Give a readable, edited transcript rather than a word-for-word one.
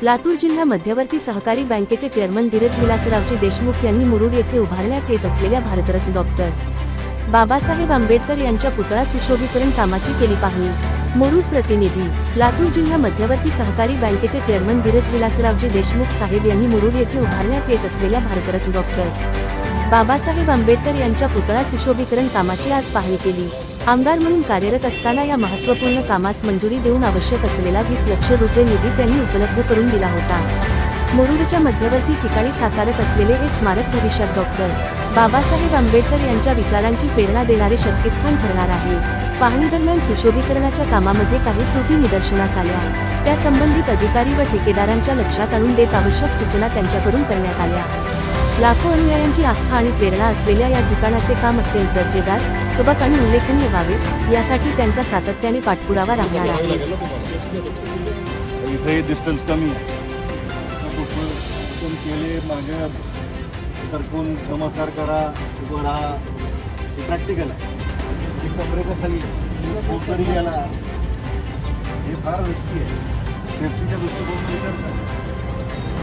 लातूर जिल्हा मध्यवर्ती सहकारी बँकेचे चेअरमन धीरज विलासरावजी देशमुख यांनी मुरुड येथे उभारण्यात येत असलेल्या भारतरत्न डॉक्टर बाबासाहेब आंबेडकर यांच्या पुतळा सुशोभीकरण कामाची केली पाहणी। मुरुड प्रतिनिधी। लातूर जिल्हा मध्यवर्ती सहकारी बँकेचे चेअरमन धीरज विलासरावजी देशमुख साहेब यांनी मुरुड येथे उभारण्यात येत असलेल्या भारतरत्न डॉक्टर बाबासाहेब आंबेडकर यांच्या पुतळा सुशोभीकरण कामाची आज पाहणी केली। आमदार म्हणून कार्यरत असताना या महत्त्वपूर्ण कामास मंजुरी देऊन आवश्यक असलेला 20 लाख रुपये निधी त्यांनी उपलब्ध करून दिला होता। मुरुडच्या मध्यवर्ती ठिकाणी साकारत असलेले हे स्मारक भविष्यात डॉक्टर बाबासाहेब आंबेडकर यांच्या विचारांची प्रेरणा देणारे शक्तिस्थान ठरणार आहे। पाहणी दरम्यान सुशोभीकरणाच्या कामामध्ये काही त्रुटी निदर्शनास आल्या, त्या संबंधित अधिकारी व ठेकेदारांच्या लक्षात आणून देत आवश्यक सूचना त्यांच्याकडून करण्यात आल्या। लाखो अनुयायांची आस्था आणि प्रेरणा असलेल्या या ठिकाणाचे काम अत्यंत दर्जेदार, सबक आणि उल्लेखनीय व्हावे यासाठी त्यांचा सातत्याने पाठपुरावा राहणार आहे। इथे डिस्टन्स कमी आहे, केले मागे सरकून नमस्कार करा, उभं राहा, हे प्रॅक्टिकल आहे। कपड्याच्या खाली पोटरी गेला, हे फार रिस्की आहे। सेफ्टीच्या दृष्टिकोनातून विचार करा।